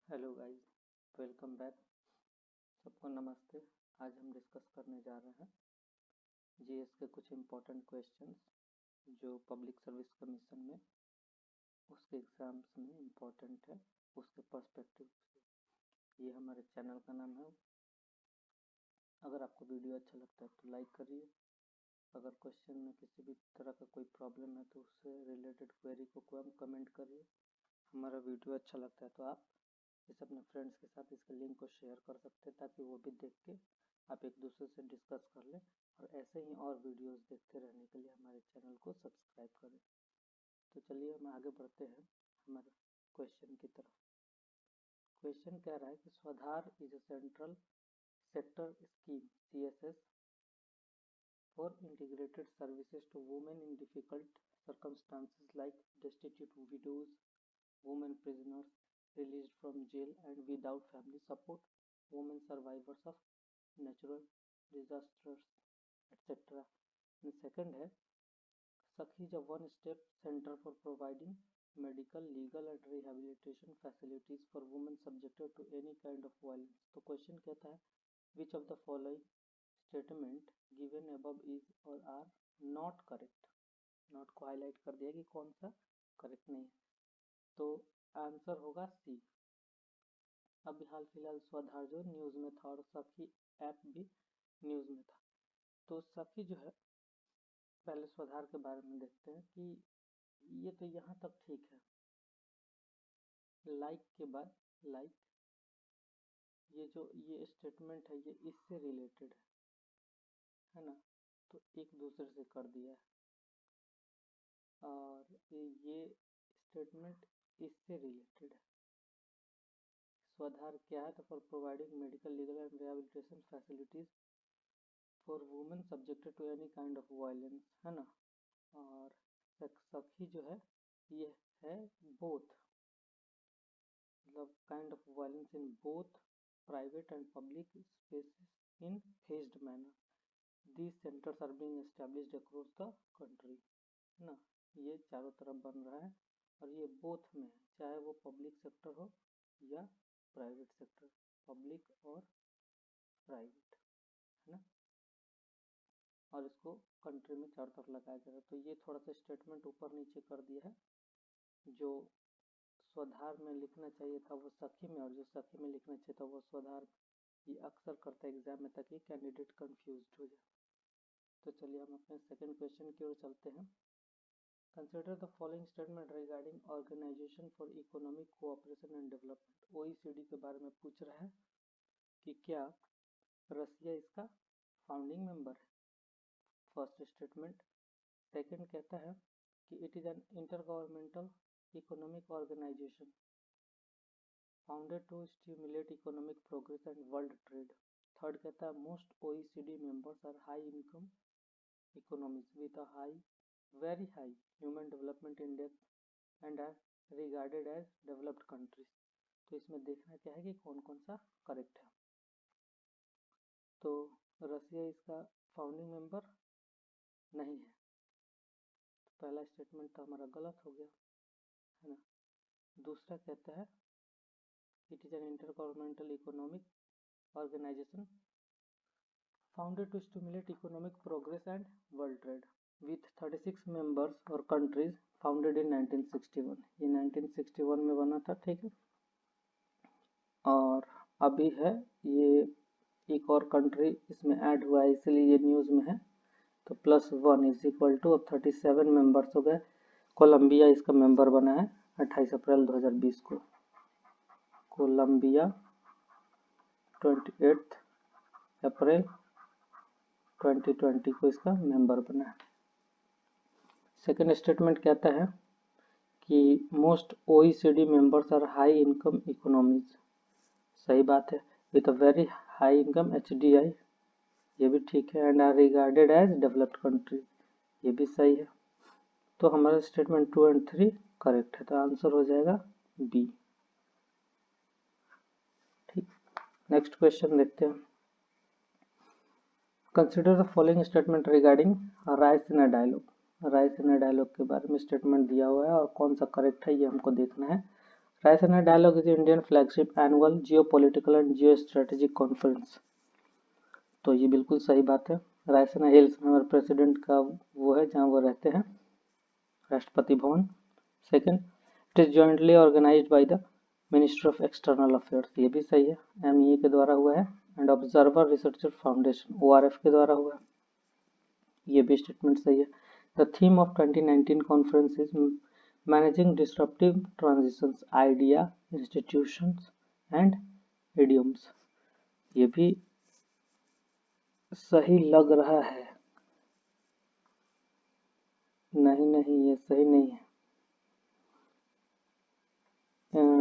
Hello guys, welcome back. सबको नमस्ते। आज हम डिस्कस करने जा रहे हैं जीएस के कुछ इम्पोर्टेंट क्वेश्चंस जो पब्लिक सर्विस कमीशन में उसके एग्ज़ाम्स में इम्पोर्टेंट है, उसके पर्सपेक्टिव से। ये हमारे चैनल का नाम है। अगर आपको वीडियो अच्छा लगता है तो लाइक करिए। अगर क्वेश्चन में किसी भी तरह का कोई प्रॉब्लम है तो उससे रिलेटेड क्वेरी को कमेंट करिए। हमारा वीडियो अच्छा लगता है तो आप इस अपने फ्रेंड्स के साथ इसके लिंक को शेयर कर सकते हैं ताकि वो भी देख के आप एक दूसरे से डिस्कस कर लें, और ऐसे ही और वीडियोस देखते रहने के लिए हमारे चैनल को सब्सक्राइब करें। तो चलिए हम आगे बढ़ते हैं हमारे क्वेश्चन की तरफ। क्वेश्चन कह रहा है कि Swadhar is a central sector scheme CSS for integrated services to women in difficult circumstances like destitute widows, women prisoners released from jail and without family support, women survivors of natural disasters, etc. And second है Sakhi is a one-step center for providing medical, legal and rehabilitation facilities for women subjected to any kind of violence. तो question कहता है which of the following statement given above is or are not correct. Not को highlight कर दिया कि कौन सा correct नहीं है, तो आंसर होगा सी। अभी हाल फिलहाल स्वाधार जो न्यूज़ में था और सखी ऐप भी न्यूज़ में था। तो सखी जो है, पहले स्वाधार के बारे में देखते हैं कि ये तो यहाँ तक ठीक है। लाइक के बाद लाइक, ये जो ये स्टेटमेंट है ये इससे रिलेटेड है ना, तो एक दूसरे से कर दिया है। और ये स्टेटमेंट इससे रिलेटेड है। स्वाधार क्या है? तो for providing medical, legal and rehabilitation facilities for women subjected to any kind of violence, है ना। और सखी जो है ये है बोथ, मतलब kind of violence in both private and public spaces in phased manner. These centers are being established across the country, है ना। ये चारों तरफ बन रहा है और ये बोथ में है, चाहे वो पब्लिक सेक्टर हो या प्राइवेट सेक्टर, पब्लिक और प्राइवेट, है ना। और इसको कंट्री में चारों तरफ लगाया जा रहा है। तो ये थोड़ा सा स्टेटमेंट ऊपर नीचे कर दिया है। जो स्वाधार में लिखना चाहिए था वो सखी में, और जो सखी में लिखना चाहिए था वो स्वाधार में। ये अक्सर करता है एग्जाम में ताकि कैंडिडेट कंफ्यूज हो जाए। तो चलिए हम अपने सेकंड क्वेश्चन की ओर चलते हैं। Consider the following statement regarding organisation for economic cooperation and development. OECD के बारे में पूछ रहा है कि क्या रसिया इसका फाउंडिंग मेंबर है, फर्स्ट स्टेटमेंट। सेकंड कहता है कि it is an inter governmental economic organisation founded to stimulate economic progress and world trade. Third कहता है most OECD members are high income economies with a very high human development index and are regarded as developed countries। तो इसमें देखना क्या है कि कौन कौन सा करेक्ट है। तो रसिया इसका फाउंडिंग मेंबर नहीं है, तो पहला स्टेटमेंट तो हमारा गलत हो गया, है ना। दूसरा कहता है it is an inter governmental economic organisation founded to stimulate economic progress and world trade with 36 members और countries founded in 1961। ये 1961 में बना था, ठीक है। और अभी है ये एक और कंट्री इसमें ऐड हुआ है, इसलिए ये न्यूज़ में है। तो +1 इज इक्वल टू अब 37 मेंबर्स हो गए। कोलंबिया इसका मेंबर बना है 28 अप्रैल 2020 को। कोलंबिया 28 अप्रैल 2020 को इसका मेंबर बना है। सेकेंड स्टेटमेंट कहता है कि most OECD members are high income economies. सही बात है, with a very high income HDI, ये भी ठीक है। And are regarded as developed country, ये भी सही है। तो हमारा स्टेटमेंट 2 और 3 करेक्ट है, तो आंसर हो जाएगा बी। ठीक, नेक्स्ट क्वेश्चन देखते हैं। Consider the following statement regarding Raisina dialogue. Raisina dialogue के बारे में स्टेटमेंट दिया हुआ है और कौन सा करेक्ट है ये हमको देखना है। Raisina dialogue is Indian flagship annual geopolitical and geo strategic conference. तो ये बिल्कुल सही बात है। रायसीना हिल्स में हमारे प्रेसिडेंट का वो है जहाँ वो रहते हैं, Rashtrapati Bhavan. Second, it is jointly organised by the ministry of external affairs, ये भी सही है, MEA के द्वारा हुआ है। And observer researcher foundation, ORF के द्वारा हुआ है, ये भी स्टेटमेंट सही है। The theme of 2019 conference is managing disruptive transitions, idea, institutions and idioms, ये भी सही लग रहा है। नहीं, ये सही नहीं है।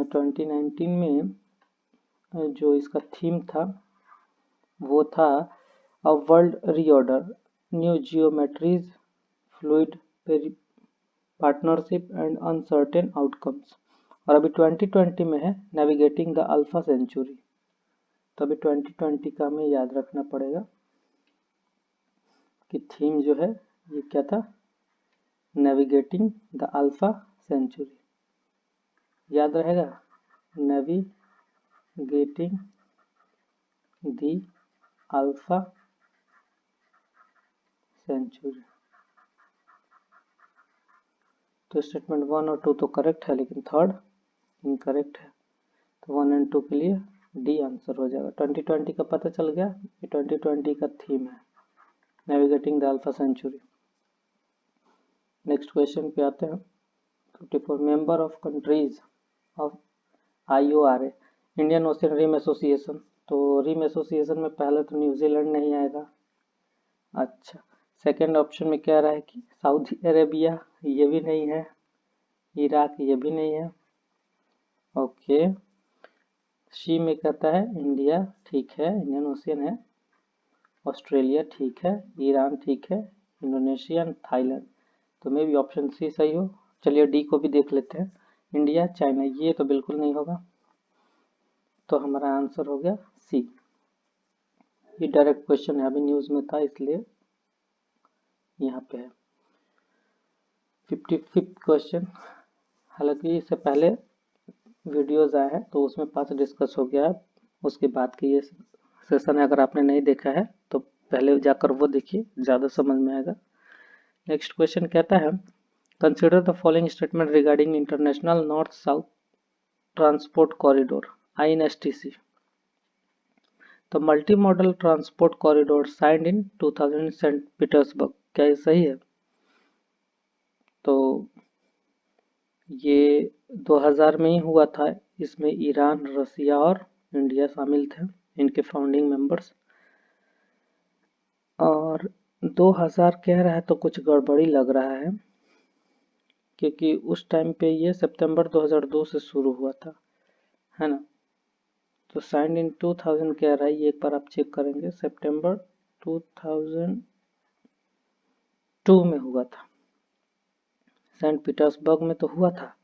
2019 में जो इसका थीम था वो था a world reorder, new geometries, fluid partnership and uncertain outcomes. और अभी 2020 में है नेविगेटिंग द अल्फा सेंचुरी। तो अभी 2020 का हमें याद रखना पड़ेगा कि थीम जो है ये क्या था, नेविगेटिंग द अल्फा सेंचुरी। याद रहेगा, नेविगेटिंग द अल्फा सेंचुरी। तो स्टेटमेंट 1 और 2 तो करेक्ट है, लेकिन थर्ड इनकरेक्ट है। तो 1 एंड 2 के लिए डी आंसर हो जाएगा। 2020 का पता चल गया, ये 2020 का थीम है, navigating the alpha century. Next question पे आते हैं। 54 member of countries of IORA, Indian ocean rim association. तो रिम एसोसिएशन में पहले तो न्यूजीलैंड नहीं आएगा। अच्छा, सेकंड ऑप्शन में कह रहा है कि सऊदी अरेबिया, ये भी नहीं है। इराक, ये भी नहीं है। ओके, सी में कहता है इंडिया, ठीक है, इंडियन ओशियन है। ऑस्ट्रेलिया ठीक है, ईरान ठीक है, इंडोनेशिया, थाईलैंड। तो मे भी ऑप्शन सी सही हो। चलिए डी को भी देख लेते हैं, इंडिया, चाइना, ये तो बिल्कुल नहीं होगा। तो हमारा आंसर हो गया सी। ये डायरेक्ट क्वेश्चन है, अभी न्यूज में था इसलिए यहाँ पे है। 55th क्वेश्चन, हालांकि इससे पहले वीडियोज आए हैं तो उसमें पास डिस्कस हो गया है, उसके बाद की ये सेशन है। अगर आपने नहीं देखा है तो पहले जाकर वो देखिए, ज़्यादा समझ में आएगा। नेक्स्ट क्वेश्चन कहता है, consider the following statement regarding international north south transport corridor, INSTC। तो multi modal transport corridor signed in 2000 Saint Petersburg, क्या ये सही है? तो ये 2000 में ही हुआ था। इसमें ईरान, रसिया और इंडिया शामिल थे, इनके फाउंडिंग मेंबर्स। और 2000 कह रहा है तो कुछ गड़बड़ी लग रहा है, क्योंकि उस टाइम पे ये सितंबर 2002 से शुरू हुआ था, है ना। तो साइंड इन 2000 कह रहा है, ये एक बार आप चेक करेंगे, सितंबर 2002 में हुआ था, सेंट पीटर्सबर्ग में तो हुआ था।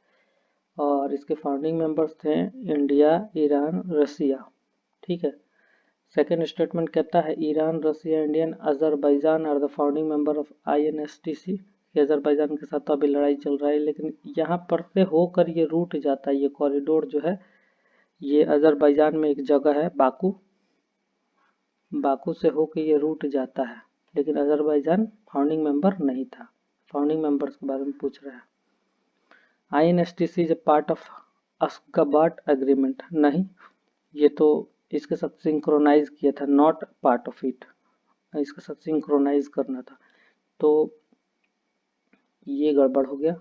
और इसके फाउंडिंग मेंबर्स थे इंडिया, ईरान, रसिया, ठीक है। सेकेंड स्टेटमेंट कहता है Iran, Russia, Indian, Azerbaijan are the founding member of INSTC। Azerbaijan के साथ तो अभी लड़ाई चल रहा है, लेकिन यहाँ पर से होकर ये रूट जाता है, ये कॉरिडोर जो है ये अजरबैजान में एक जगह है बाकू, बाकू से होकर ये रूट जाता है, लेकिन अजरबैजान फाउंडिंग मेंबर नहीं था। फाउंडिंग मेंबर्स के बारे में पूछ रहा है। INSTC is a part of Ashgabat agreement, नहीं, ये तो इसके साथ सिंक्रोनाइज किया था, नॉट पार्ट ऑफ इट, इसके साथ सिंक्रोनाइज करना था। तो ये गड़बड़ हो गया,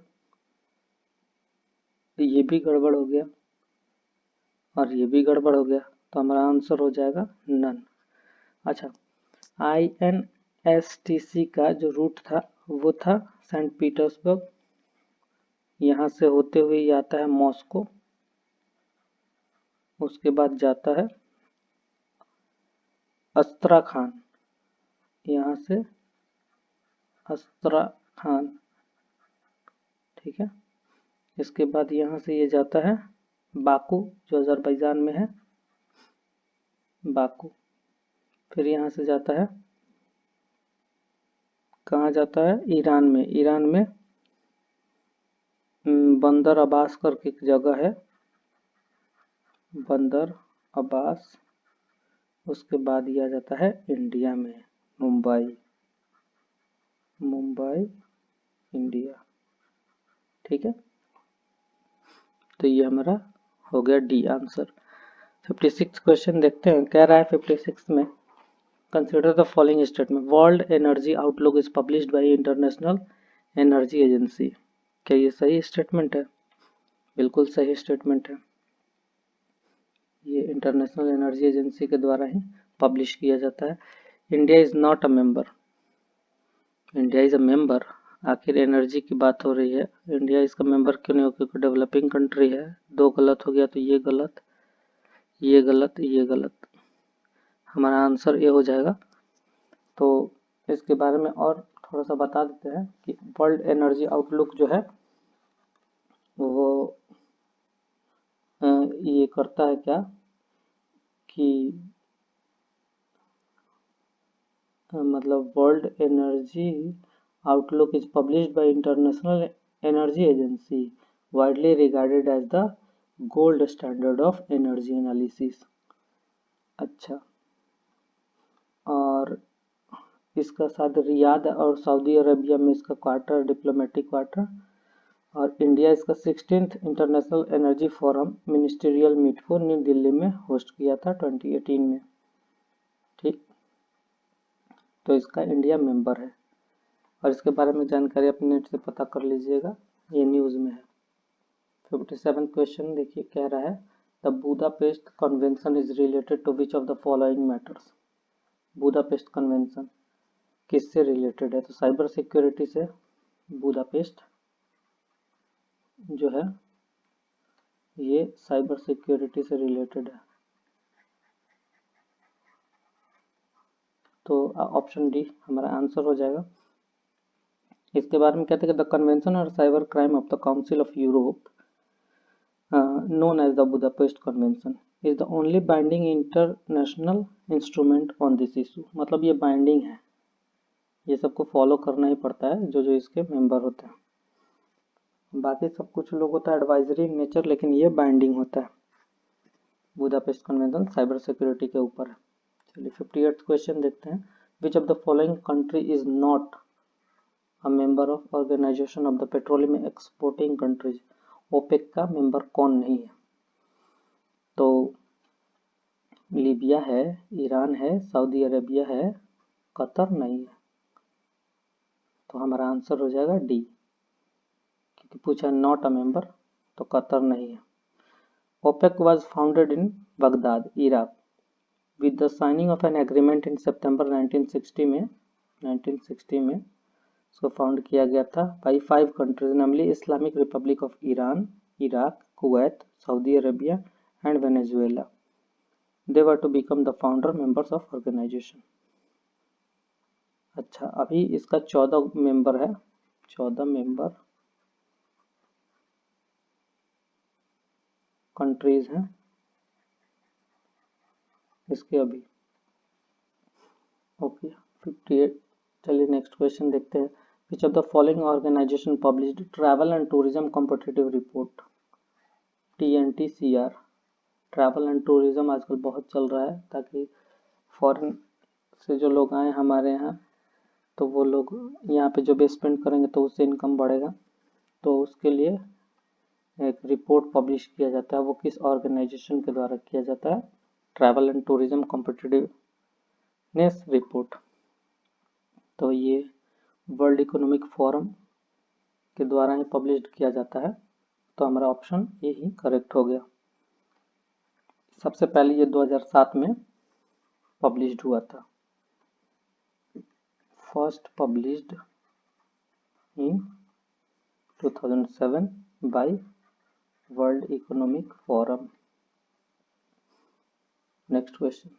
ये भी गड़बड़ हो गया और ये भी गड़बड़ हो गया। तो हमारा आंसर हो जाएगा नन। अच्छा, INSTC का जो रूट था वो था सेंट पीटर्सबर्ग, यहाँ से होते हुए ये आता है मॉस्को, उसके बाद जाता है अस्त्राखान, यहाँ से अस्त्राखान, ठीक है। इसके बाद यहाँ से ये जाता है बाकू, जो अजरबैजान में है, बाकू। फिर यहाँ से जाता है, कहाँ जाता है, ईरान में, ईरान में बंदर अब्बास करके एक जगह है, बंदर अब्बास, उसके बाद ये आ जाता है इंडिया में मुंबई, इंडिया। ठीक है, तो ये हमारा हो गया डी आंसर। 56 क्वेश्चन देखते हैं। कह रहा है 56 में, consider the following statement, world energy outlook is published by international energy agency. क्या ये सही स्टेटमेंट है? बिल्कुल सही स्टेटमेंट है। ये इंटरनेशनल एनर्जी एजेंसी के द्वारा ही पब्लिश किया जाता है। India is not a member, India is a member. आखिर एनर्जी की बात हो रही है, इंडिया इसका मेंबर क्यों नहीं हो? क्योंकि डेवलपिंग कंट्री है। दो गलत हो गया, तो ये गलत, ये गलत, ये गलत, हमारा आंसर ये हो जाएगा। तो इसके बारे में और थोड़ा सा बता देते हैं कि वर्ल्ड एनर्जी आउटलुक जो है वो ये करता है क्या कि मतलब world energy outlook is published by international energy agency, widely regarded as the gold standard of energy analysis. अच्छा, और इसका साथ रियाद और सऊदी अरेबिया में इसका क्वार्टर, डिप्लोमेटिक क्वार्टर, और इंडिया इसका 16th international energy forum ministerial meet को न्यू दिल्ली में होस्ट किया था 2018 में। ठीक, तो इसका इंडिया मेंबर है, और इसके बारे में जानकारी अपने नेट से पता कर लीजिएगा, ये न्यूज़ में है। 57 क्वेश्चन देखिए, कह रहा है the Budapest convention is related to which of the following matters. Budapest convention किससे रिलेटेड है? तो साइबर सिक्योरिटी से। बुदापेस्ट जो है ये साइबर सिक्योरिटी से रिलेटेड है, तो ऑप्शन डी हमारा आंसर हो जाएगा। इसके बारे में कहते हैं कि द कन्वेंशन और cyber crime of the council of Europe known as the Budapest Convention is the only binding international instrument on this issue। मतलब ये बाइंडिंग है, ये सबको फॉलो करना ही पड़ता है जो जो इसके मेंबर होते हैं। बाकी सब कुछ लोग होता है एडवाइजरी नेचर, लेकिन ये बाइंडिंग होता है। बुदापेस्ट कन्वेंशन साइबर सिक्योरिटी के ऊपर है। चलिए 58 क्वेश्चन देखते हैं। Which of the following country is not a member of organisation of the petroleum exporting countries. OPEC का मेंबर कौन नहीं है? तो लीबिया है, ईरान है, सऊदी अरेबिया है, कतर नहीं है। तो हमारा आंसर हो जाएगा डी, क्योंकि पूछा नॉट अ मेंबर, तो कतर नहीं है। OPEC was founded in Baghdad, Iraq, with the signing of an agreement in September 1960 में इसको फाउंड किया गया था by 5 countries, namely Islamic Republic of Iran, Iraq, Kuwait, Saudi Arabia and Venezuela. They were to become the founder members of organization। अच्छा, अभी इसका 14 member है, 14 member countries हैं इसके अभी। ओके 58। चलिए नेक्स्ट क्वेश्चन देखते हैं। Which of the following organisation published travel and tourism competitive report. TNTCR। Travel and tourism आजकल बहुत चल रहा है, ताकि फॉरेन से जो लोग आए हमारे यहाँ, तो वो लोग यहाँ पे जो भी स्पेंड करेंगे तो उससे इनकम बढ़ेगा। तो उसके लिए एक रिपोर्ट पब्लिश किया जाता है, वो किस ऑर्गेनाइजेशन के द्वारा किया जाता है? Travel and tourism competitiveness report. तो ये वर्ल्ड इकोनॉमिक फोरम के द्वारा ही पब्लिश किया जाता है, तो हमारा ऑप्शन ये ही करेक्ट हो गया। सबसे पहले ये 2007 में पब्लिश्ड हुआ था, first published in 2007 by world economic forum. Next question,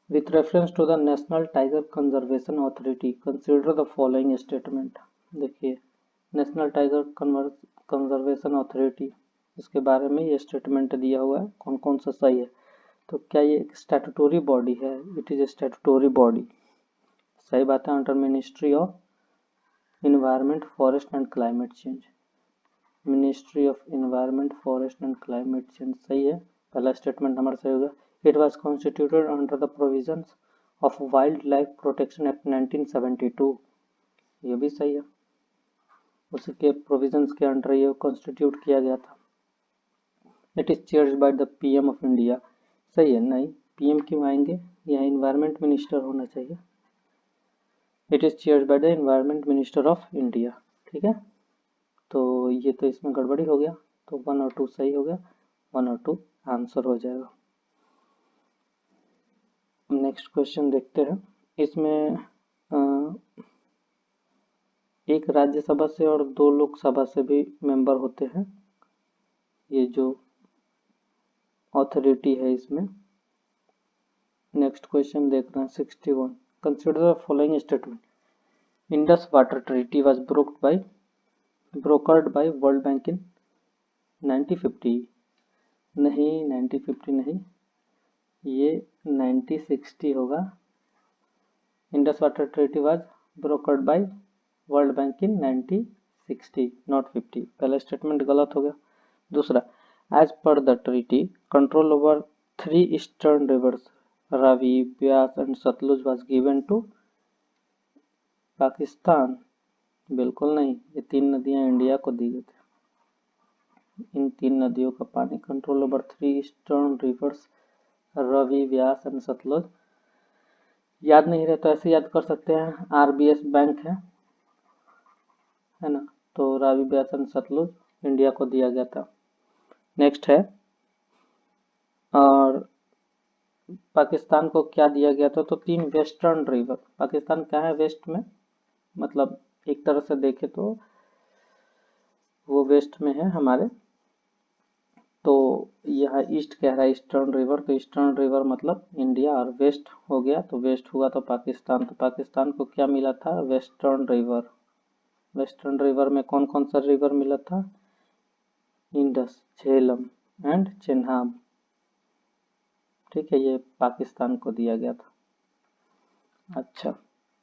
with reference to the National Tiger Conservation Authority, consider the following statement। देखिए, नेशनल टाइगर कंजर्वेशन अथॉरिटी, इसके बारे में ये स्टेटमेंट दिया हुआ है, कौन कौन सा सही है। तो क्या ये एक स्टैट्यूटोरी बॉडी है? इट इज ए स्टैट्यूटोरी बॉडी, सही बात है, under ministry of environment forest and climate change. Ministry of environment forest and climate change सही है। पहला स्टेटमेंट हमारा सही होगा। It was constituted under the provisions of wild life protection act 1972, ये भी सही है, उसी के प्रोविजंस के अंडर ये कॉन्स्टिट्यूट किया गया था। It is chaired by the PM of India, सही है, नहीं पीएम क्यों आएंगे, यहाँ इन्वायरमेंट मिनिस्टर होना चाहिए। It is chaired by the environment minister of India, ठीक है, तो ये तो इसमें गड़बड़ी हो गया, तो 1 और 2 सही हो गया, 1 और 2 आंसर हो जाएगा। नेक्स्ट क्वेश्चन देखते हैं, इसमें एक राज्यसभा से और 2 लोकसभा से भी मेंबर होते हैं, ये जो अथॉरिटी है इसमें। नेक्स्ट क्वेश्चन देख रहे हैं 61, consider the following statement, Indus Water Treaty was brokered by World Bank in 1950, नहीं 1950 नहीं, ये 1960 होगा। Indus Water Treaty was brokered by World Bank in 1960 not 50, पहला स्टेटमेंट गलत हो गया। दूसरा, as per the treaty control over 3 eastern rivers Ravi, Beas and Sutlej was given to Pakistan, बिल्कुल नहीं, ये 3 नदियां इंडिया को दी गई थी। इन 3 नदियों का पानी control over 3 eastern rivers Ravi, Beas and Sutlej, याद नहीं रहे तो ऐसे याद कर सकते हैं, आरबीएस बैंक है ना, तो रावी, व्यास एंड सतलुज इंडिया को दिया गया था। नेक्स्ट है, और पाकिस्तान को क्या दिया गया था, तो 3 वेस्टर्न रिवर, पाकिस्तान क्या है वेस्ट में, मतलब एक तरह से देखे तो वो वेस्ट में है हमारे, तो यह ईस्ट कह रहा है ईस्टर्न रिवर, तो ईस्टर्न रिवर मतलब इंडिया, और वेस्ट हो गया तो वेस्ट हुआ तो पाकिस्तान को क्या मिला था, वेस्टर्न रिवर। वेस्टर्न रिवर में कौन कौन सा रिवर मिला था, इंडस, झेलम एंड चेनाब, ठीक है, ये पाकिस्तान को दिया गया था। अच्छा,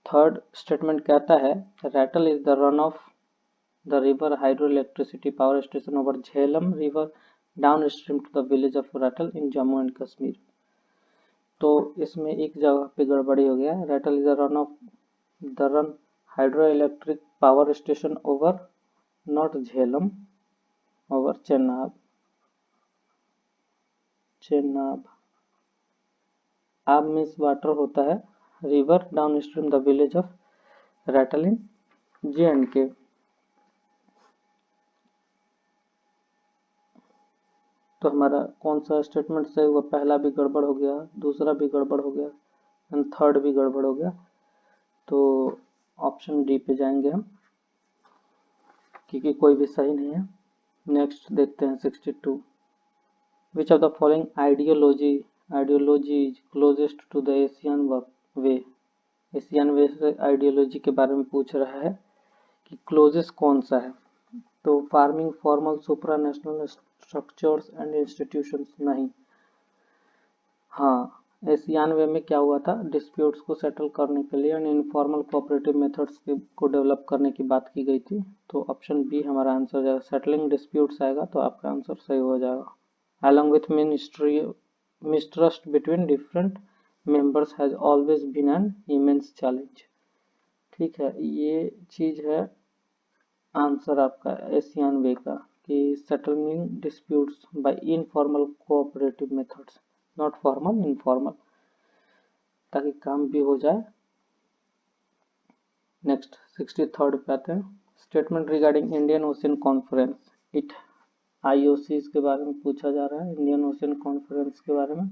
थर्ड स्टेटमेंट कहता है, Ratle is the run of the river hydro electricity power station over Jhelum river down stream to the village of Ratle in Jammu and Kashmir, तो इसमें एक जगह पे गड़बड़ी हो गया, Ratle is the run hydro electric power station over not Jhelum, over Chenab, आब मीन्स वाटर होता है, river down stream the village of Ratle in J&K। तो हमारा कौन सा स्टेटमेंट सही हुआ, पहला भी गड़बड़ हो गया, दूसरा भी गड़बड़ हो गया एंड थर्ड भी गड़बड़ हो गया, तो ऑप्शन डी पे जाएंगे हम, क्योंकि कोई भी सही नहीं है। नेक्स्ट देखते हैं 62, which of the following ideology is closest to the Asian way, Asian way से आइडियोलॉजी के बारे में पूछ रहा है कि क्लोजेस्ट कौन सा है, तो farming, formal, supra national structures and institutions, नहीं। हाँ, एशियन वे में क्या हुआ था, डिस्प्यूट्स को सेटल करने के लिए इनफॉर्मल कोऑपरेटिव मेथड्स को डेवलप करने की बात की गई थी, तो ऑप्शन बी हमारा आंसर हो जाएगा, सेटलिंग डिस्प्यूट्स आएगा तो आपका आंसर सही हो जाएगा। along with mistrust between different members has always been an immense challenge, ठीक है, ये चीज है आंसर आपका एशियन वे का, कि settling disputes by informal cooperative methods, not formal, informal, ताकि काम भी हो जाए। नेक्स्ट 63rd पे आते हैं, statement regarding Indian ocean conference, it IOC के बारे में पूछा जा रहा है, इंडियन ओशियन कॉन्फ्रेंस के बारे में।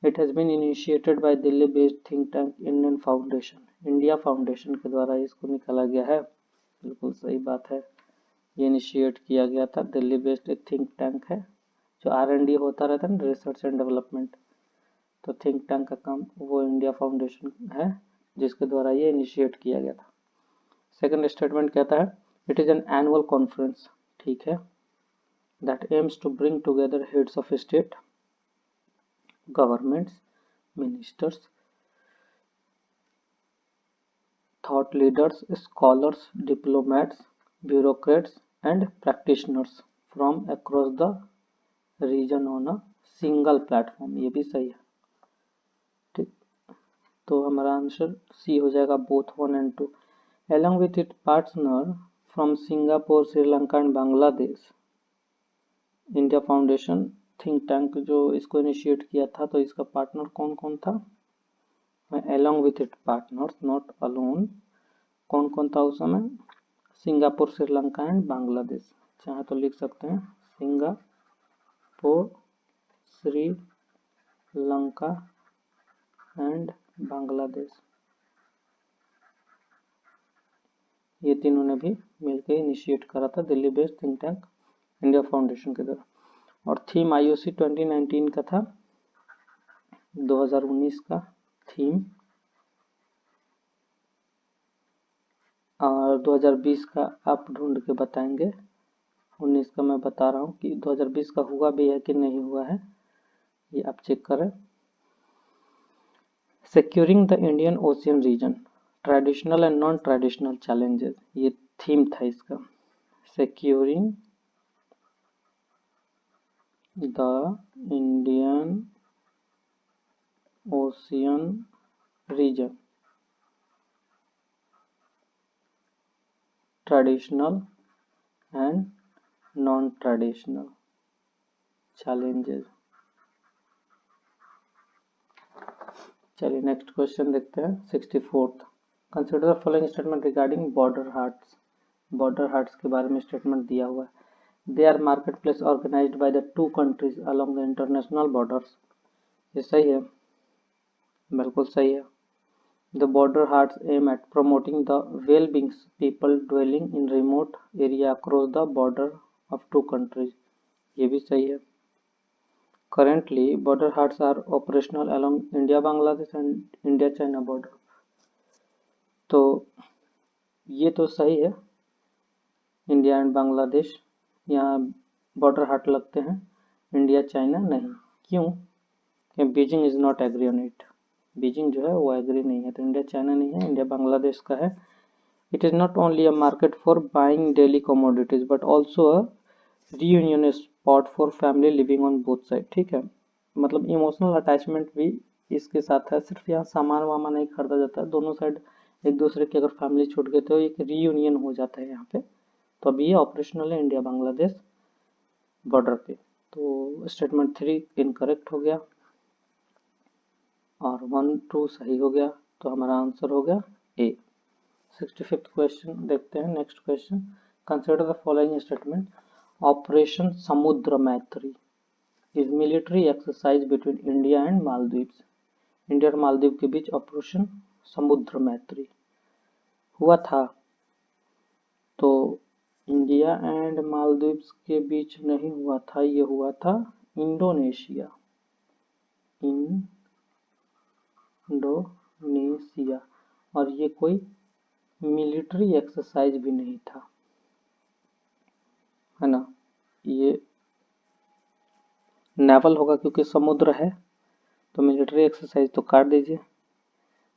It has been initiated by Delhi based think tank Indian foundation, India foundation के द्वारा इसको निकाला गया है, बिल्कुल सही बात है, ये इनिशिएट किया गया था, दिल्ली बेस्ड एक थिंक टैंक है, जो R&D होता रहता है ना, रिसर्च एंड डेवलपमेंट, तो थिंक टैंक का काम वो इंडिया फाउंडेशन है जिसके द्वारा ये इनिशिएट किया गया था। सेकंड स्टेटमेंट कहता है, it is an annual conference, ठीक है, that aims to bring together heads of state, governments, ministers, thought leaders, scholars, diplomats, bureaucrats and practitioners from across the region on a single platform, ये भी सही है। ठीक, तो हमारा आंसर सी हो जाएगा, both 1 and 2। along with its partner from Singapore, Sri Lanka and Bangladesh, India foundation think tank जो इसको इनिशिएट किया था, तो इसका पार्टनर कौन कौन था? along with its partners, not alone। कौन कौन था उस समय? Singapore, Sri Lanka and Bangladesh. चाहे तो लिख सकते हैं सिंगापुर, श्रीलंका एंड बांग्लादेश, ये तीनों ने भी मिलकर इनिशिएट करा था Delhi based think tank India foundation के द्वारा। और थीम आईओसी 2019 का था, 2019 का थीम, और 2020 का आप ढूंढ के बताएंगे। 19 का मैं बता रहा हूँ कि 2020 का हुआ भी है कि नहीं हुआ है, ये आप चेक करें। Securing the Indian ocean region, traditional and non traditional challenges, ये थीम था इसका। Securing the Indian ocean region, traditional and non traditional challenges. चलिए नेक्स्ट क्वेश्चन देखते हैं, 64th। Consider the following statement regarding border haats. Border haats के बारे में statement दिया हुआ है। They are market place organised by the two countries along the international borders, ये सही है, बिल्कुल सही है। The border haats aim at promoting the well being people dwelling in remote area across the border of two countries, ये भी सही है। Currently, border huts are operational along India-Bangladesh and India-China border। तो ये तो सही है, इंडिया एंड बांग्लादेश यहाँ बॉर्डर हट लगते हैं, इंडिया चाइना नहीं। क्यों? कि Beijing is not agree on it, Beijing जो है वो एग्री नहीं है, तो इंडिया चाइना नहीं है, इंडिया बांग्लादेश का है। It is not only a market for buying daily commodities but also a reunion spot for family living on both side. ठीक है, मतलब इमोशनल अटैचमेंट भी इसके साथ है, सिर्फ यहाँ सामान वामान नहीं खरीदा जाता है, दोनों साइड एक दूसरे की अगर फैमिली छूट गए तो एक रीयूनियन हो जाता है यहाँ पे। तो अभी ये ऑपरेशनल है इंडिया बांग्लादेश बॉर्डर पे। तो स्टेटमेंट 3 इनकरेक्ट हो गया और 1 2 सही हो गया, तो हमारा आंसर हो गया ए। 65th क्वेश्चन देखते हैं, next question. Consider the following statement. Operation Samudra मैत्री is military exercise between India and Maldives. India और मालदीव के बीच ऑपरेशन समुद्र मैत्री हुआ था, तो इंडिया एंड मालदीव्स के बीच नहीं हुआ था, ये हुआ था इंडोनेशिया, इंडोनेशिया। और ये कोई मिलिट्री एक्सरसाइज भी नहीं था, है ना, ये नेवल होगा क्योंकि समुद्र है, तो मिलिट्री एक्सरसाइज तो काट दीजिए।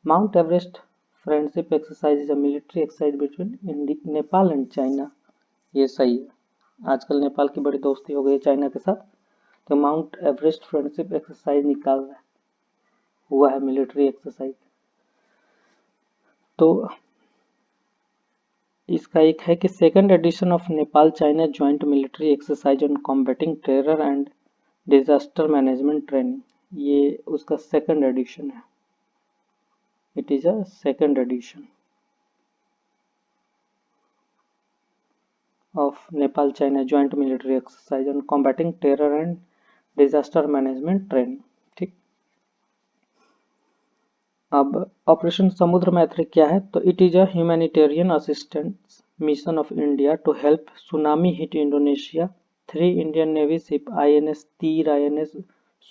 Mount Everest friendship exercise is a military exercise between Nepal and China, ये सही है। आजकल नेपाल की बड़ी दोस्ती हो गई है चाइना के साथ, तो माउंट एवरेस्ट फ्रेंडशिप एक्सरसाइज निकाल रहा है, हुआ है मिलिट्री एक्सरसाइज। तो इसका एक है कि second edition of Nepal China joint military exercise on combating terror and disaster management training, ये उसका सेकंड एडिशन है, it is a second edition of Nepal China joint military exercise on combating terror and disaster management training. ठीक, अब operation Samudra Maitri क्या है? तो it is a humanitarian assistance mission of India to help tsunami hit Indonesia. 3 Indian navy ship INS Tir, INS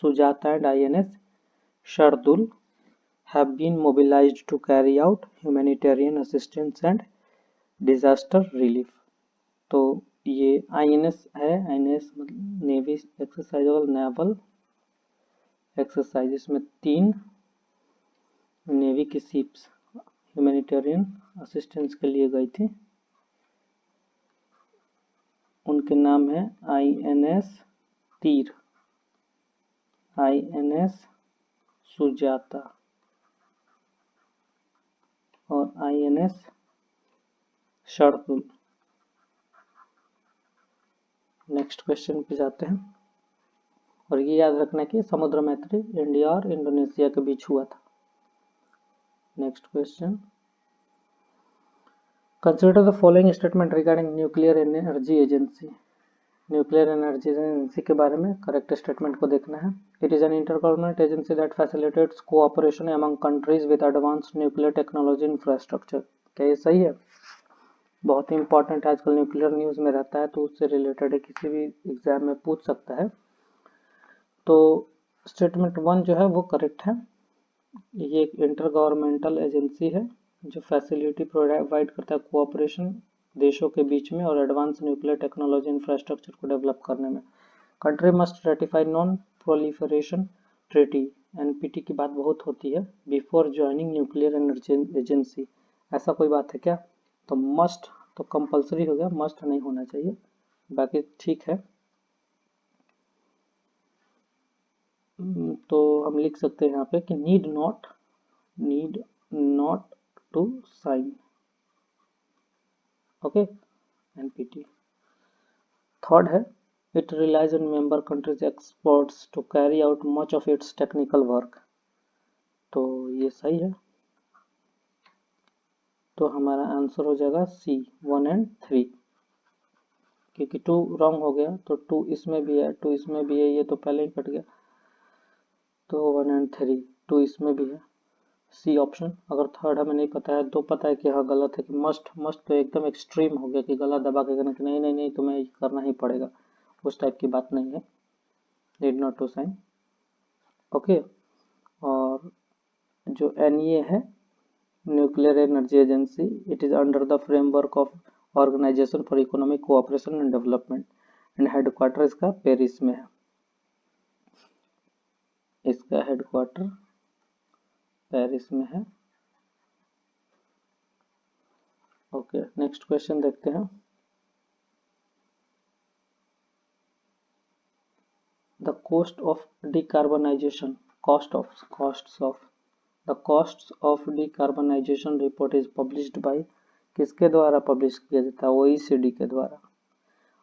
Sujata and INS Shardul have been mobilized to carry out humanitarian assistance and disaster relief। तो ये INS है, INS मतलब navy exercise और naval exercise, इसमें 3 navy की ships humanitarian assistance के लिए गई थी, उनके नाम है INS तीर INS सुजाता और INS शार्दुल। नेक्स्ट क्वेश्चन पे जाते हैं, और ये याद रखना कि समुद्र मैत्री इंडिया और इंडोनेशिया के बीच हुआ था। Next question, consider the following statement regarding nuclear energy agency. Nuclear energy agency के बारे में करेक्ट स्टेटमेंट को देखना है। It is an intergovernmental agency that facilitates cooperation among countries with advanced nuclear technology infrastructure. क्या ये सही है? बहुत ही इंपॉर्टेंट है, आजकल न्यूक्लियर न्यूज में रहता है, तो उससे रिलेटेड है, किसी भी एग्जाम में पूछ सकता है। तो स्टेटमेंट 1 जो है वो करेक्ट है। ये एक इंटर गवर्नमेंटल एजेंसी है जो फैसिलिटी प्रोवाइड करता है कोऑपरेशन देशों के बीच में और एडवांस न्यूक्लियर टेक्नोलॉजी इंफ्रास्ट्रक्चर को डेवलप करने में। Country must ratify non proliferation treaty, NPT की बात बहुत होती है, before joining nuclear energy agency. ऐसा कोई बात है क्या? तो मस्ट तो कंपलसरी हो गया, मस्ट नहीं होना चाहिए, बाकी ठीक है। तो हम लिख सकते हैं यहाँ पे कि need not to sign, okay, NPT. Third है, it relies on member countries experts to carry out much of its technical work. तो ये सही है, तो हमारा आंसर हो जाएगा सी 1 और 3, क्योंकि 2 रॉन्ग हो गया, तो 2 इसमें भी है, 2 इसमें भी है, ये तो पहले ही कट गया, तो 1 और 3, 2 इसमें भी है, सी ऑप्शन। अगर थर्ड हमें नहीं पता है, दो पता है कि हाँ गलत है, कि मस्ट तो एकदम एक्सट्रीम हो गया कि गला दबा के कहना कि नहीं नहीं नहीं तुम्हें करना ही पड़ेगा, उस टाइप की बात नहीं है, need not to sign, okay. और जो एनईए है, nuclear energy agency, it is under the framework of organisation for economic cooperation and development, and headquarter इसका पेरिस में है, इसका हेडक्वार्टर पेरिस में है, ओके। नेक्स्ट क्वेश्चन देखते हैं, the cost of decarbonization the costs of decarbonization report is published by, किसके द्वारा पब्लिश किया जाता है? OECD के द्वारा।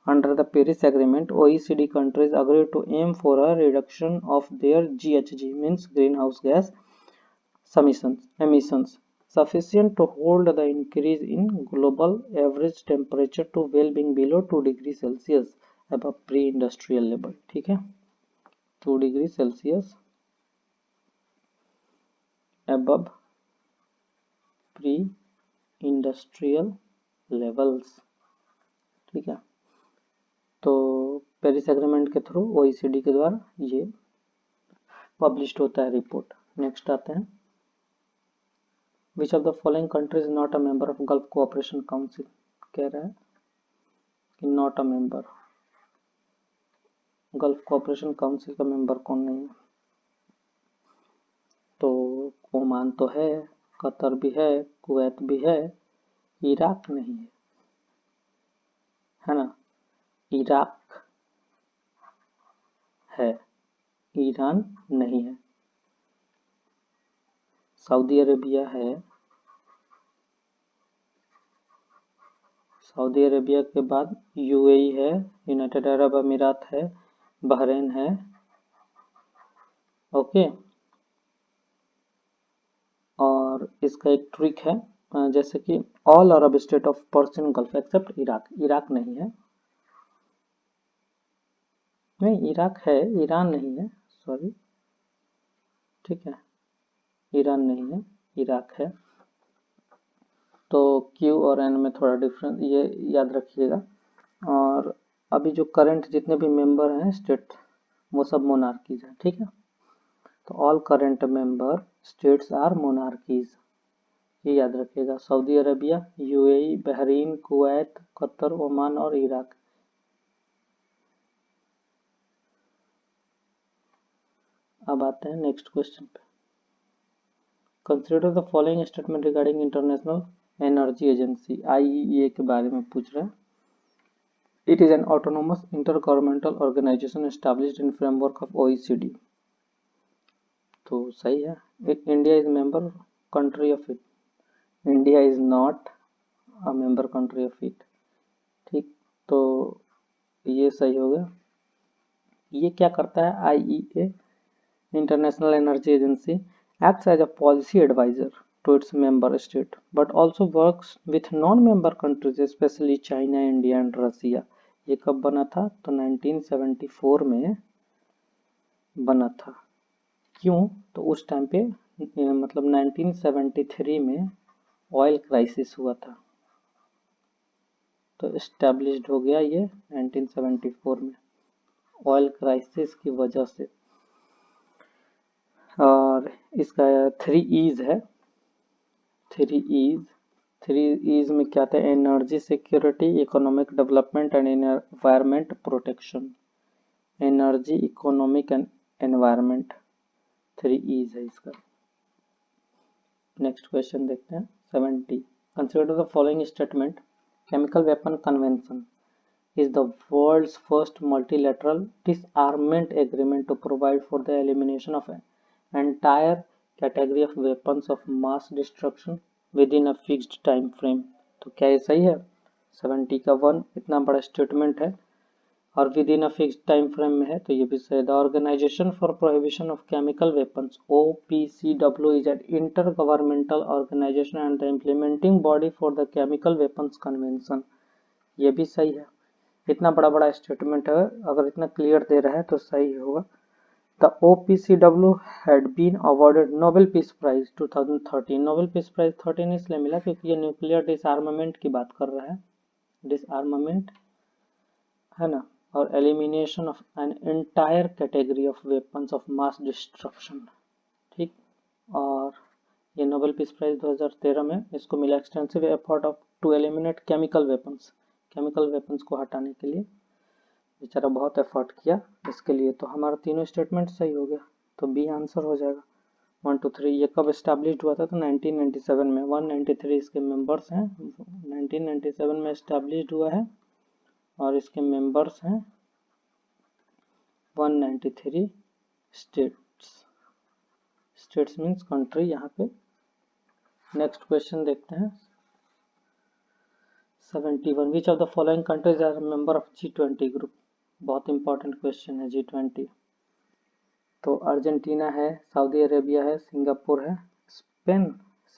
Under the Paris Agreement, OECD countries agreed to aim for a reduction of their GHG, means greenhouse gas emissions sufficient to hold the increase in global average temperature to well being below 2 degrees Celsius above pre-industrial level। ठीक है, 2 degree Celsius above pre industrial levels, ठीक है। तो Paris agreement के through OECD के द्वारा ये published होता है रिपोर्ट। नेक्स्ट आते हैं, which of the following countries not a member of gulf cooperation council. कह रहा है कि not a member, gulf cooperation council का मेंबर कौन नहीं है? तो ओमान तो है, कतर भी है, कुवैत भी है, इराक नहीं है ना? इराक है, ईरान नहीं है, सऊदी अरेबिया है, सऊदी अरेबिया के बाद यूएई है, यूनाइटेड अरब अमीरात है, बहरीन है, ओके। और इसका एक ट्रिक है, जैसे कि all Arab state of Persian gulf except Iraq, Iraq नहीं है, नहीं इराक है, ईरान नहीं है, सॉरी, ठीक है, ईरान नहीं है, इराक है। तो क्यू और एन में थोड़ा डिफरेंस, ये याद रखिएगा। और अभी जो करंट जितने भी मेंबर हैं स्टेट, वो सब मोनार्कीज हैं, ठीक है। तो all current member states are monarchies, ये याद रखिएगा, Saudi Arabia, UAE, Bahrain, Kuwait, Qatar, Oman और इराक। अब आते हैं नेक्स्ट क्वेश्चन पे, consider the following statement regarding international energy agency, IEA के बारे में पूछ रहे हैं। It is an autonomous intergovernmental organization established in framework of OECD. तो सही है। India is member country of it, India is not a member country of it. ठीक, तो ये सही हो गया। ये क्या करता है, IEA international energy agency acts as a policy advisor to its member state but also works with non-member countries especially China, India and Russia। ये कब बना था, तो 1974 में बना था। क्यों, तो उस टाइम पे मतलब 1973 में ऑयल क्राइसिस हुआ था, तो एस्टेब्लिश्ड हो गया ये 1974 में ऑयल क्राइसिस की वजह से। और इसका 3 E's है, 3 E's में क्या था, energy security, economic development and environment protection. Energy, economic and environment, 3 E's है इसका। नेक्स्ट क्वेश्चन देखते हैं 70। Consider the following statement, chemical weapon convention is the world's first multilateral disarmament agreement to provide for the elimination of an entire category of weapons of mass destruction within a fixed time frame। तो क्या ये सही है, 70 का 1 इतना बड़ा statement है और within a fixed time frame में है, तो ये भी सही है। The organisation for prohibition of chemical weapons OPCW is an inter governmental organisation and the implementing body for the chemical weapons convention, ये भी सही है। इतना बड़ा बड़ा स्टेटमेंट है, अगर इतना क्लियर दे रहा है तो सही होगा। The OPCW had been awarded Nobel peace prize 2013। Nobel peace prize 13 इसलिए मिला क्योंकि ये न्यूक्लियर डिसआर्मामेंट की बात कर रहा है, डिसआर्मामेंट है ना, और elimination of an entire category of weapons of mass destruction. ठीक, और ये नोबेल पीस प्राइज 2013 में इसको मिला extensive effort of to eliminate chemical weapons, chemical weapons को हटाने के लिए बेचारा बहुत एफर्ट किया इसके लिए। तो हमारा तीनों स्टेटमेंट सही हो गया, तो बी आंसर हो जाएगा। 1 2 3। ये कब एस्टैब्लिश्ड हुआ था, तो 1997 में। 193 इसके मेंबर्स हैं, 1997 में एस्टैब्लिश्ड हुआ है और इसके मेंबर्स हैं 193 स्टेट्स। स्टेट्स मीन्स कंट्री यहाँ पे। नेक्स्ट क्वेश्चन देखते हैं 71। Which of the following countries are member of G20 group. बहुत इंपॉर्टेंट क्वेश्चन है G20। तो अर्जेंटीना है, सऊदी अरेबिया है, सिंगापुर है, स्पेन,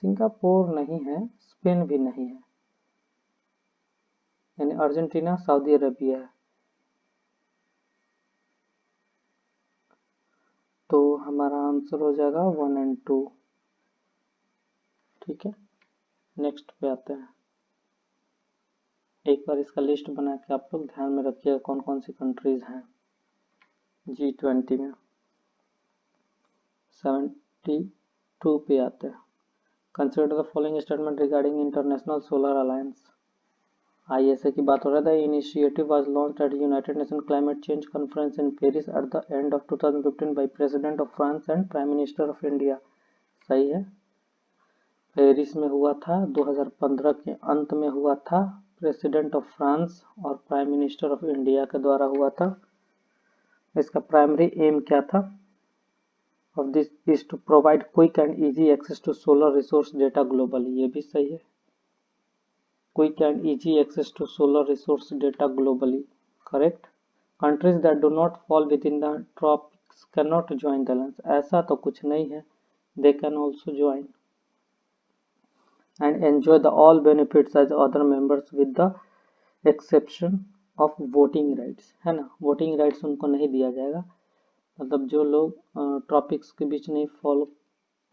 सिंगापुर नहीं है, स्पेन भी नहीं है, यानी अर्जेंटीना, सऊदी अरेबिया है। तो हमारा आंसर हो जाएगा 1 और 2। ठीक है, नेक्स्ट पे आते हैं। एक बार इसका लिस्ट बना के आप लोग ध्यान में रखिएगा कौन कौन सी कंट्रीज हैं G20 में। 72 पे आते हैं। Consider the following statement regarding international solar alliance. ISA की बात हो रहा था। Initiative was launched at United Nation climate change conference in Paris at the end of 2015 by president of France and prime minister of India. सही है, Paris में हुआ था, 2015 के अंत में हुआ था, प्रेसिडेंट ऑफ फ्रांस और प्राइम मिनिस्टर ऑफ इंडिया के द्वारा हुआ था। इसका प्राइमरी एम क्या था, of this is to provide quick and easy access to solar resource data globally। ये भी सही है, quick and easy access to solar resource data globally, correct। countries that do not fall within the tropics cannot join the alliance। ऐसा तो कुछ नहीं है, they can also join and enjoy the all benefits as other members with the exception of voting rights, है ना। voting rights उनको नहीं दिया जाएगा, मतलब जो लोग ट्रॉपिक्स के बीच नहीं फॉलो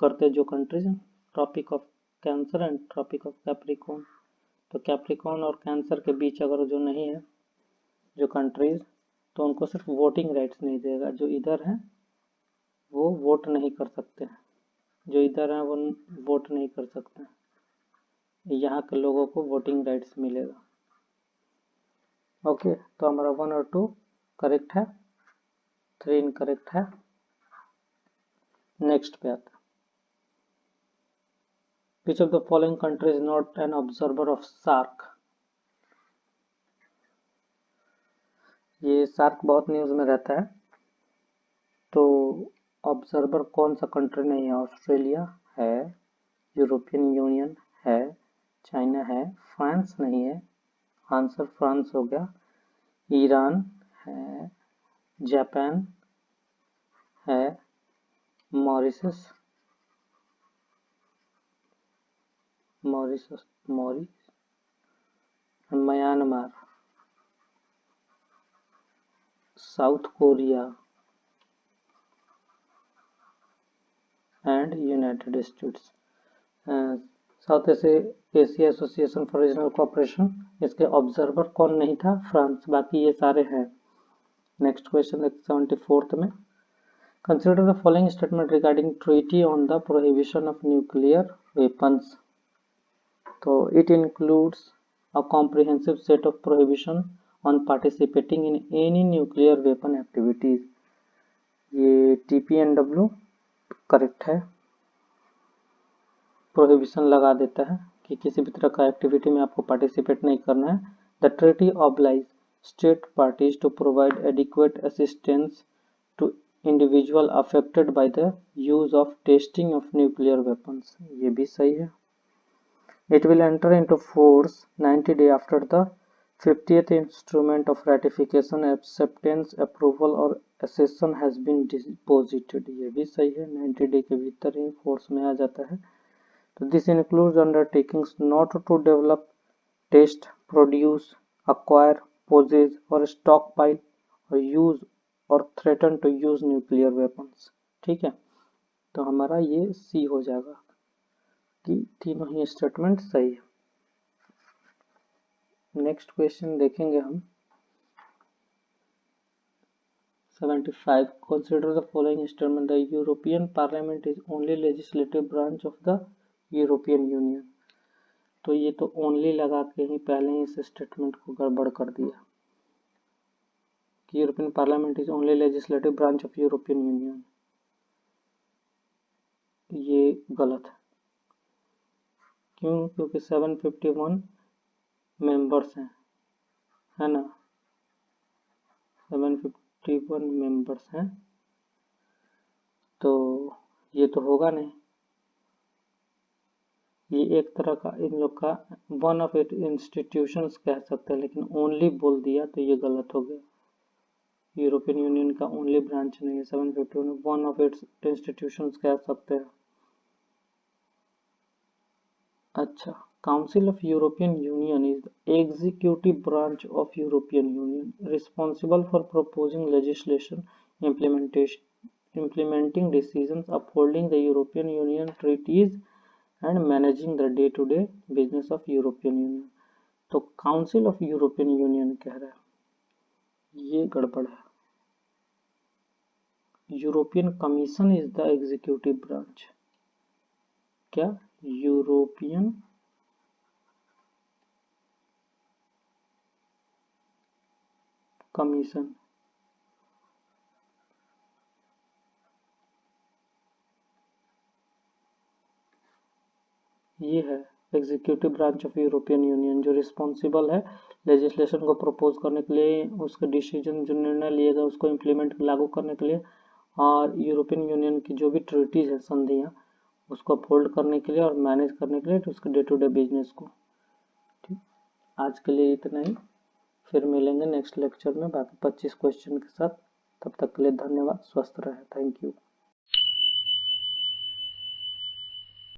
करते, जो कंट्रीज हैं, Tropic of Cancer and Tropic of Capricorn. तो कैप्रिकॉर्न और कैंसर के बीच अगर जो नहीं है जो कंट्रीज, तो उनको सिर्फ वोटिंग राइट्स नहीं देगा। जो इधर हैं वो वोट नहीं कर सकते हैं, जो इधर हैं वो वोट नहीं कर सकते हैं। यहाँ के लोगों को वोटिंग राइट्स मिलेगा। ओके, तो हमारा 1 और 2 करेक्ट है, 3 इनकरेक्ट है। नेक्स्ट पे आता है। Which of the following country is not an observer of SAARC। ये SAARC बहुत न्यूज में रहता है। तो ऑब्जर्वर कौन सा कंट्री नहीं है? ऑस्ट्रेलिया है, यूरोपियन यूनियन है, चाइना है, फ्रांस नहीं है, आंसर फ्रांस हो गया, ईरान है, जापान है, Mauritius Myanmar, south Korea and United states. South Asia association for regional cooperation, इसके ऑब्जर्वर कौन नहीं था? फ्रांस। बाकी ये सारे हैं। नेक्स्ट क्वेश्चन 74th में, consider the following statement regarding treaty on the prohibition of nuclear weapons. तो it includes a comprehensive set of prohibition on participating in any nuclear weapon activities। ये TPNW करेक्ट है, prohibition लगा देता है कि किसी भी तरह का एक्टिविटी में आपको पार्टिसिपेट नहीं करना है। The treaty oblige state parties to provide adequate assistance to individual affected by the use of testing of nuclear weapons. ये भी सही है। It will enter into force 90 days after the 50th instrument of ratification, acceptance, approval और accession has been deposited। ये भी सही है, 90 day के भीतर ही फोर्स में आ जाता है। तो this includes undertakings not to develop, test, produce, acquire, possess और stockpile और use और threaten to use nuclear weapons। ठीक है, तो हमारा ये C हो जाएगा कि तीनों ही स्टेटमेंट सही है। नेक्स्ट क्वेश्चन देखेंगे हम 75, consider the following statement, the European parliament is only legislative branch of the European union. तो ये तो ओनली लगा के ही पहले ही इस स्टेटमेंट को गड़बड़ कर दिया कि European parliament is only legislative branch of European union. ये गलत है। क्यों? क्योंकि 751 मेंबर्स हैं, है ना, 751 मेंबर्स हैं, तो ये तो होगा नहीं। ये एक तरह का इन लोग का वन ऑफ इट इंस्टीट्यूशंस कह सकते हैं, लेकिन ओनली बोल दिया तो ये गलत हो गया। यूरोपियन यूनियन का ओनली ब्रांच नहीं है 751, वन ऑफ इट्स इंस्टीट्यूशंस कह सकते हैं। अच्छा, council of European union is the executive branch of European union responsible for proposing legislation, implementing decisions, upholding the European Union treaties and managing the day-to-day business of European Union। तो council of European union कह रहा है, ये गड़बड़ है। European commission is the executive branch. क्या? European commission ये है executive branch of European union, जो रिस्पॉन्सिबल है लेजिस्लेशन को प्रपोज करने के लिए, उसके डिसीजन जो निर्णय लिए गए उसको इम्प्लीमेंट लागू करने के लिए, और यूरोपियन यूनियन की जो भी ट्रीटीज है, संधियाँ, उसको अपहोल्ड करने के लिए और मैनेज करने के लिए, तो उसके डे टू डे बिजनेस को। ठीक, आज के लिए इतना ही, फिर मिलेंगे नेक्स्ट लेक्चर में बाकी 25 क्वेश्चन के साथ। तब तक के लिए धन्यवाद, स्वस्थ रहे, थैंक यू।